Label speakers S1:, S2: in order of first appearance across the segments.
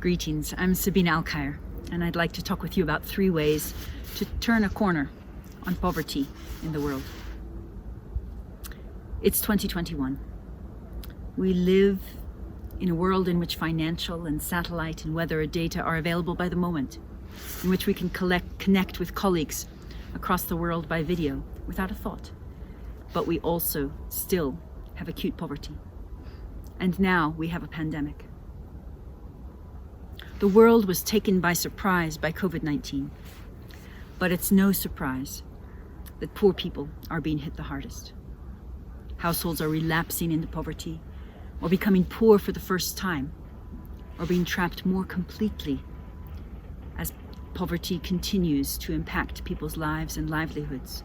S1: Greetings, I'm Sabina Alkire, and I'd like to talk with you about 3 ways to turn a corner on poverty in the world. It's 2021. We live in a world in which financial and satellite and weather data are available by the moment, in which we can connect with colleagues across the world by video without a thought. But we also still have acute poverty. And now we have a pandemic. The world was taken by surprise by COVID-19, but it's no surprise that poor people are being hit the hardest. Households are relapsing into poverty, or becoming poor for the first time, or being trapped more completely as poverty continues to impact people's lives and livelihoods.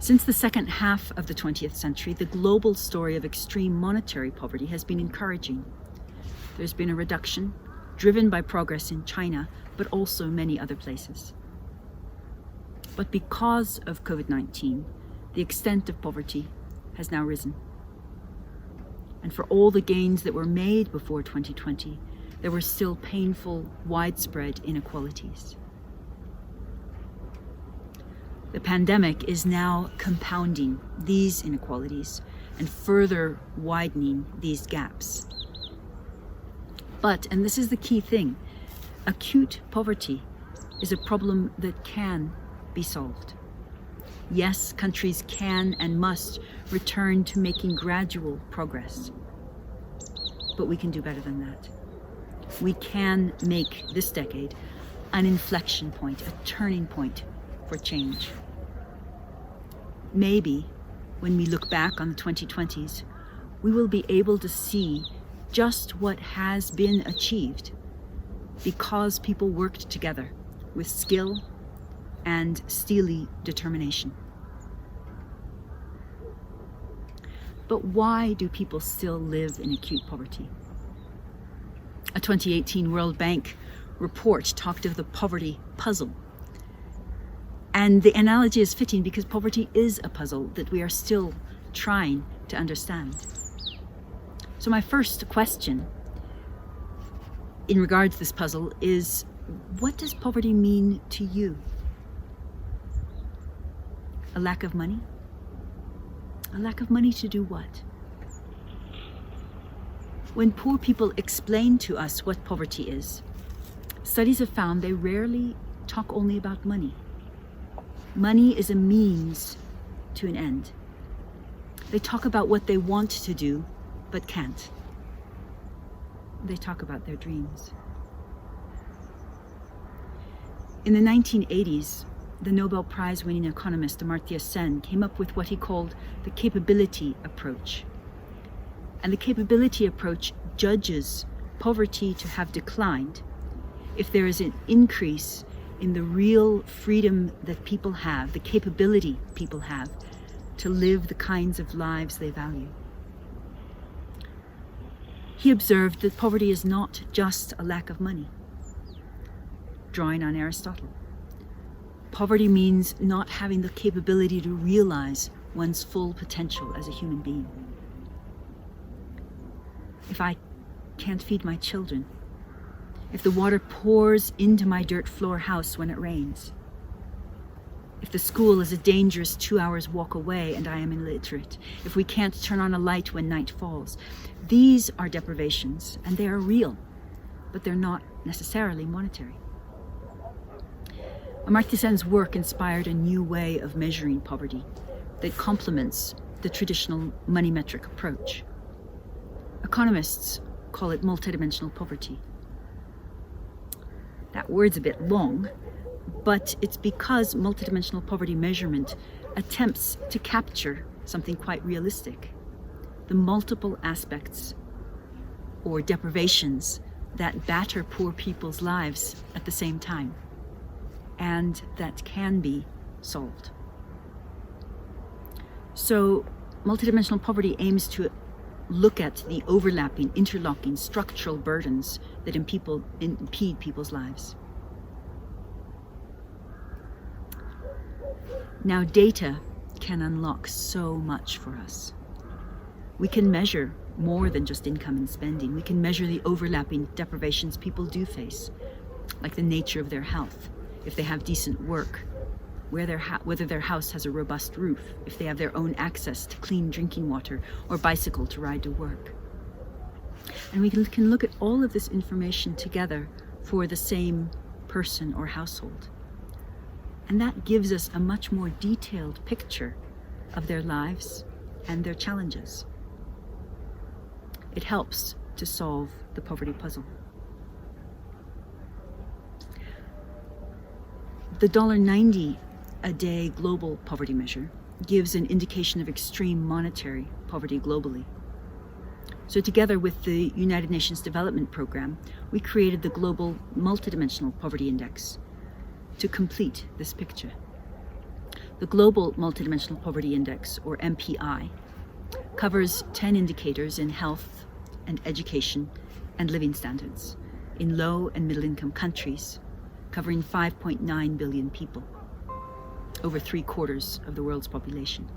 S1: Since the second half of the 20th century, the global story of extreme monetary poverty has been encouraging. There's been a reduction, driven by progress in China, but also many other places. But because of COVID-19, the extent of poverty has now risen. And for all the gains that were made before 2020, there were still painful, widespread inequalities. The pandemic is now compounding these inequalities and further widening these gaps. But, and this is the key thing, acute poverty is a problem that can be solved. Yes, countries can and must return to making gradual progress, but we can do better than that. We can make this decade an inflection point, a turning point for change. Maybe when we look back on the 2020s, we will be able to see just what has been achieved because people worked together with skill and steely determination. But why do people still live in acute poverty? A 2018 World Bank report talked of the poverty puzzle. And the analogy is fitting because poverty is a puzzle that we are still trying to understand. So my first question in regards to this puzzle is, what does poverty mean to you? A lack of money? A lack of money to do what? When poor people explain to us what poverty is, studies have found they rarely talk only about money. Money is a means to an end. They talk about what they want to do, but can't. They talk about their dreams. In the 1980s, the Nobel Prize-winning economist Amartya Sen came up with what he called the capability approach. And the capability approach judges poverty to have declined if there is an increase in the real freedom that people have, the capability people have to live the kinds of lives they value. He observed that poverty is not just a lack of money. Drawing on Aristotle, poverty means not having the capability to realize one's full potential as a human being. If I can't feed my children, if the water pours into my dirt floor house when it rains, if the school is a dangerous 2 hours walk away and I am illiterate, if we can't turn on a light when night falls, these are deprivations and they are real, but they're not necessarily monetary. Amartya Sen's work inspired a new way of measuring poverty that complements the traditional money metric approach. Economists call it multidimensional poverty. That word's a bit long, but it's because multidimensional poverty measurement attempts to capture something quite realistic: the multiple aspects or deprivations that batter poor people's lives at the same time, and that can be solved. So multidimensional poverty aims to look at the overlapping, interlocking structural burdens that impede people's lives. Now, data can unlock so much for us. We can measure more than just income and spending. We can measure the overlapping deprivations people do face, like the nature of their health, if they have decent work, whether their house has a robust roof, if they have their own access to clean drinking water or bicycle to ride to work. And we can look at all of this information together for the same person or household. And that gives us a much more detailed picture of their lives and their challenges. It helps to solve the poverty puzzle. The $1.90 a day global poverty measure gives an indication of extreme monetary poverty globally. So together with the United Nations Development Programme, we created the Global Multidimensional Poverty Index to complete this picture. The Global Multidimensional Poverty Index, or MPI, covers 10 indicators in health and education and living standards in low and middle income countries, covering 5.9 billion people, over 3/4 of the world's population.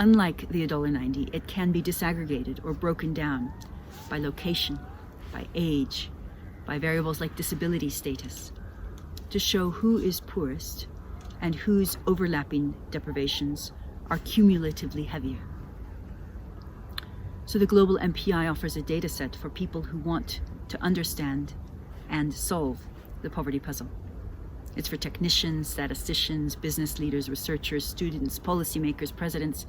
S1: Unlike the $1.90, it can be disaggregated or broken down by location, by age, by variables like disability status, to show who is poorest and whose overlapping deprivations are cumulatively heavier. So the global MPI offers a data set for people who want to understand and solve the poverty puzzle. It's for technicians, statisticians, business leaders, researchers, students, policymakers, presidents,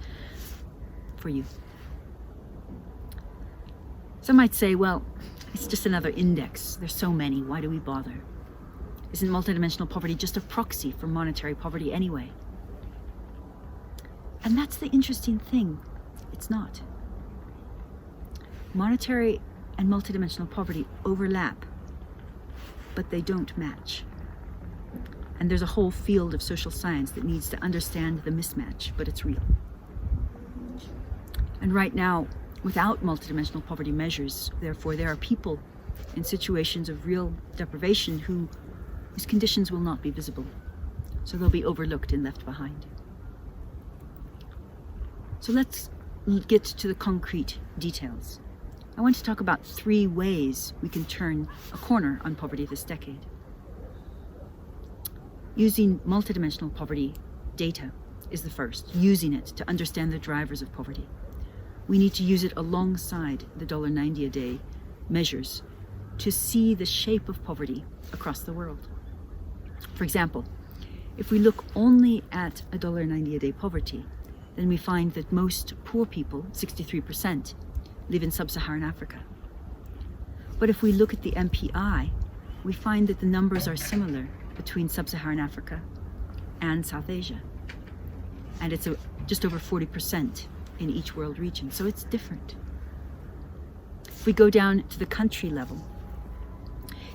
S1: for you. Some might say, well, it's just another index. There's so many. Why do we bother? Isn't multidimensional poverty just a proxy for monetary poverty anyway? And that's the interesting thing. It's not. Monetary and multidimensional poverty overlap, but they don't match. And there's a whole field of social science that needs to understand the mismatch, but it's real. And right now, without multidimensional poverty measures, therefore, there are people in situations of real deprivation whose conditions will not be visible. So they'll be overlooked and left behind. So let's get to the concrete details. I want to talk about 3 ways we can turn a corner on poverty this decade. Using multidimensional poverty data is the first, using it to understand the drivers of poverty. We need to use it alongside the $1.90 a day measures to see the shape of poverty across the world. For example, if we look only at $1.90 a day poverty, then we find that most poor people, 63%, live in sub-Saharan Africa. But if we look at the MPI, we find that the numbers are similar between sub-Saharan Africa and South Asia. And it's just over 40% in each world region, so it's different. If we go down to the country level,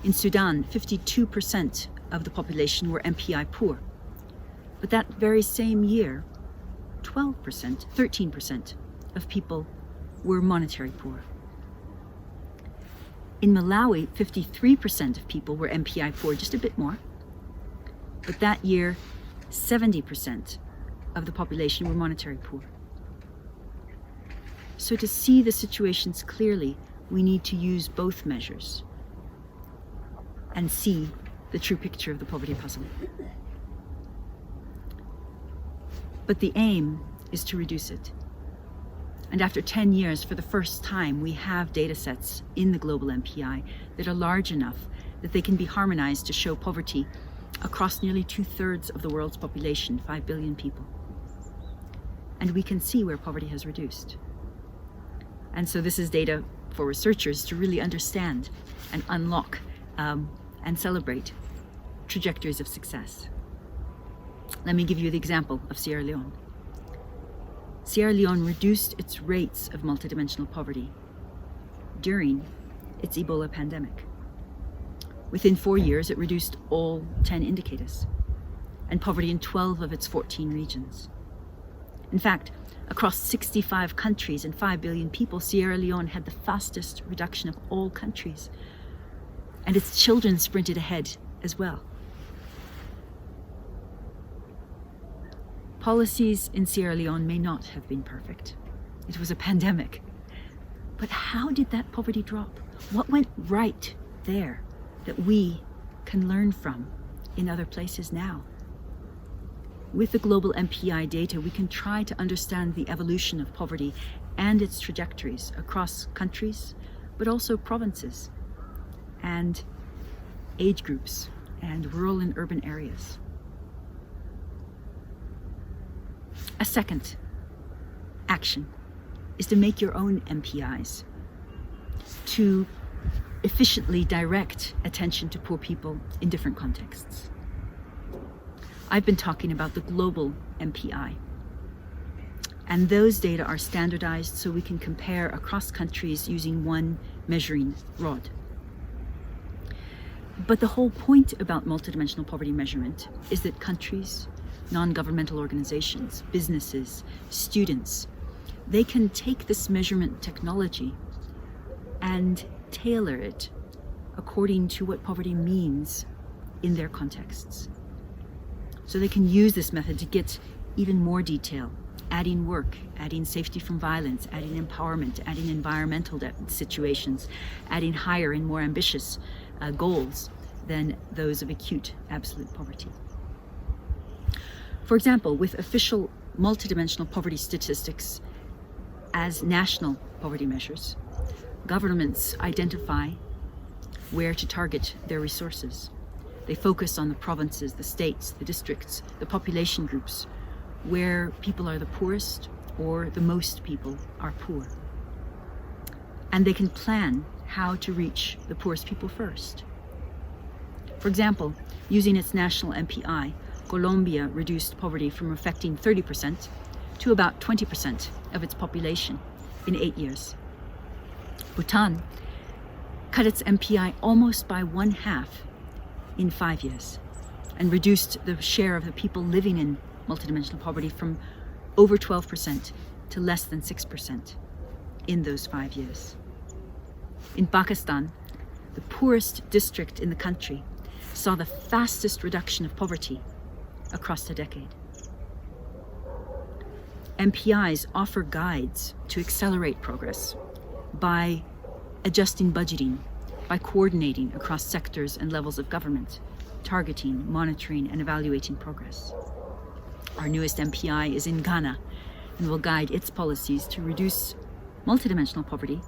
S1: in Sudan, 52% of the population were MPI poor. But that very same year, 13% of people were monetary poor. In Malawi, 53% of people were MPI poor, just a bit more. But that year, 70% of the population were monetary poor. So to see the situations clearly, we need to use both measures and see the true picture of the poverty puzzle. But the aim is to reduce it. And after 10 years, for the first time, we have data sets in the global MPI that are large enough that they can be harmonized to show poverty across nearly 2/3 of the world's population, 5 billion people. And we can see where poverty has reduced. And so this is data for researchers to really understand and unlock and celebrate trajectories of success. Let me give you the example of Sierra Leone. Sierra Leone reduced its rates of multidimensional poverty during its Ebola pandemic. Within 4 years, it reduced all 10 indicators and poverty in 12 of its 14 regions. In fact, across 65 countries and 5 billion people, Sierra Leone had the fastest reduction of all countries. And its children sprinted ahead as well. Policies in Sierra Leone may not have been perfect. It was a pandemic. But how did that poverty drop? What went right there that we can learn from in other places now? With the global MPI data, we can try to understand the evolution of poverty and its trajectories across countries, but also provinces and age groups and rural and urban areas. A second action is to make your own MPIs, to efficiently direct attention to poor people in different contexts. I've been talking about the global MPI, and those data are standardized so we can compare across countries using one measuring rod. But the whole point about multidimensional poverty measurement is that countries, non-governmental organizations, businesses, students, they can take this measurement technology and tailor it according to what poverty means in their contexts. So they can use this method to get even more detail, adding work, adding safety from violence, adding empowerment, adding environmental situations, adding higher and more ambitious goals than those of acute absolute poverty. For example, with official multidimensional poverty statistics as national poverty measures, governments identify where to target their resources. They focus on the provinces, the states, the districts, the population groups, where people are the poorest or the most people are poor. And they can plan how to reach the poorest people first. For example, using its national MPI, Colombia reduced poverty from affecting 30% to about 20% of its population in 8 years. Bhutan cut its MPI almost by 1/2 in 5 years and reduced the share of the people living in multidimensional poverty from over 12% to less than 6% in those 5 years. In Pakistan, the poorest district in the country saw the fastest reduction of poverty across the decade. MPIs offer guides to accelerate progress by adjusting budgeting, by coordinating across sectors and levels of government, targeting, monitoring, and evaluating progress. Our newest MPI is in Ghana and will guide its policies to reduce multidimensional poverty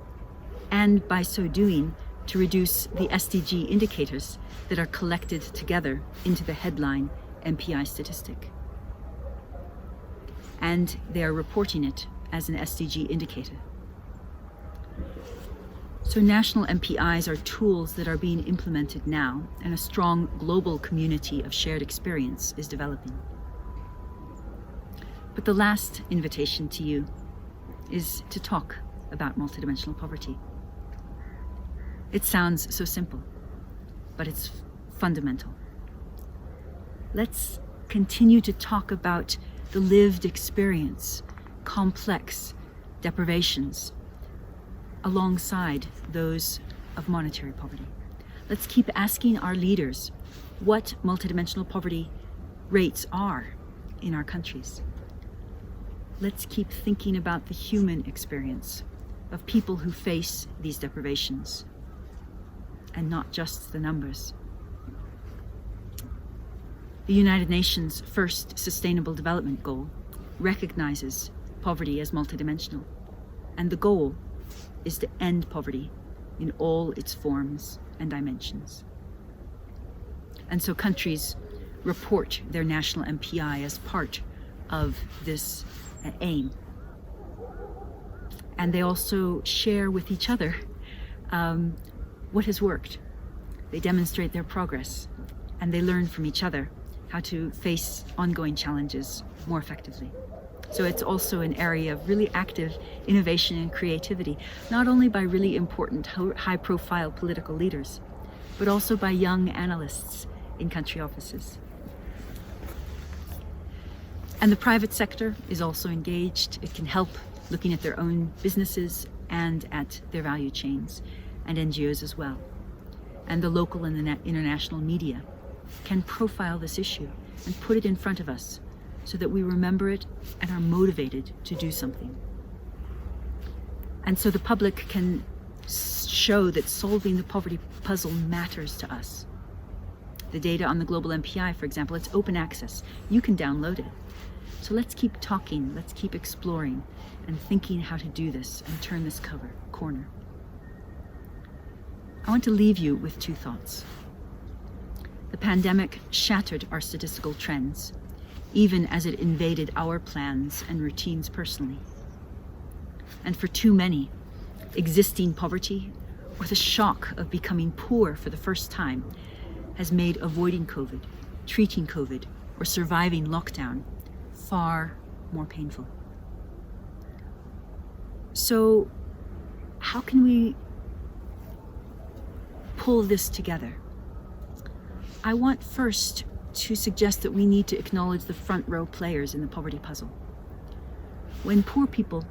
S1: and, by so doing, to reduce the SDG indicators that are collected together into the headline MPI statistic. And they are reporting it as an SDG indicator. So national MPIs are tools that are being implemented now, and a strong global community of shared experience is developing. But the last invitation to you is to talk about multidimensional poverty. It sounds so simple, but it's fundamental. Let's continue to talk about the lived experience, complex deprivations, alongside those of monetary poverty. Let's keep asking our leaders what multidimensional poverty rates are in our countries. Let's keep thinking about the human experience of people who face these deprivations, and not just the numbers. The United Nations' first Sustainable Development Goal recognizes poverty as multidimensional, and the goal is to end poverty in all its forms and dimensions. And so countries report their national MPI as part of this aim. And they also share with each other what has worked. They demonstrate their progress, and they learn from each other how to face ongoing challenges more effectively. So it's also an area of really active innovation and creativity, not only by really important high-profile political leaders, but also by young analysts in country offices. And the private sector is also engaged. It can help looking at their own businesses and at their value chains, and NGOs as well. And the local and the international media can profile this issue and put it in front of us so that we remember it and are motivated to do something. And so the public can show that solving the poverty puzzle matters to us. The data on the global MPI, for example, it's open access. You can download it. So let's keep talking, let's keep exploring and thinking how to do this and turn this corner. I want to leave you with two thoughts. The pandemic shattered our statistical trends, even as it invaded our plans and routines personally. And for too many, existing poverty or the shock of becoming poor for the first time has made avoiding COVID, treating COVID, or surviving lockdown far more painful. So how can we pull this together? I want first to suggest that we need to acknowledge the front row players in the poverty puzzle. When poor people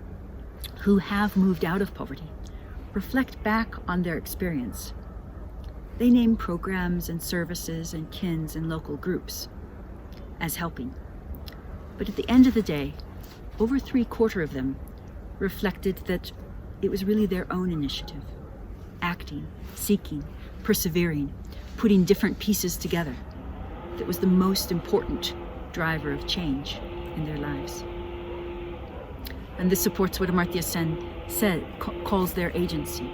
S1: who have moved out of poverty reflect back on their experience, they name programs and services and kins and local groups as helping. But at the end of the day, over 3/4 of them reflected that it was really their own initiative, acting, seeking, persevering, putting different pieces together, that was the most important driver of change in their lives. And this supports what Amartya Sen calls their agency.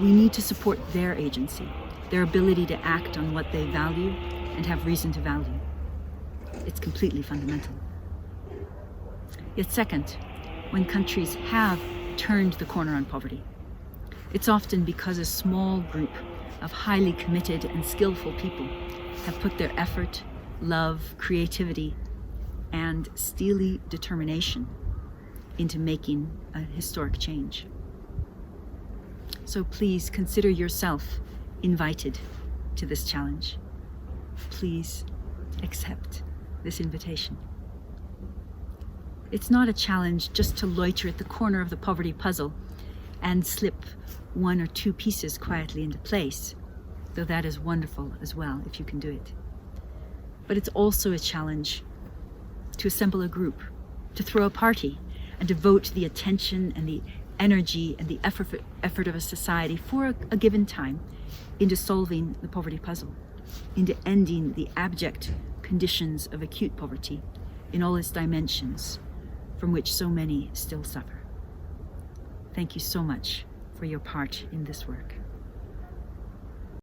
S1: We need to support their agency, their ability to act on what they value and have reason to value. It's completely fundamental. Yet second, when countries have turned the corner on poverty, it's often because a small group of highly committed and skillful people have put their effort, love, creativity, and steely determination into making a historic change. So please consider yourself invited to this challenge. Please accept this invitation. It's not a challenge just to loiter at the corner of the poverty puzzle and slip 1 or 2 pieces quietly into place, though that is wonderful as well if you can do it. But it's also a challenge to assemble a group, to throw a party, and devote the attention and the energy and the effort of a society for a given time into solving the poverty puzzle, into ending the abject conditions of acute poverty in all its dimensions, from which so many still suffer. Thank you so much for your part in this work.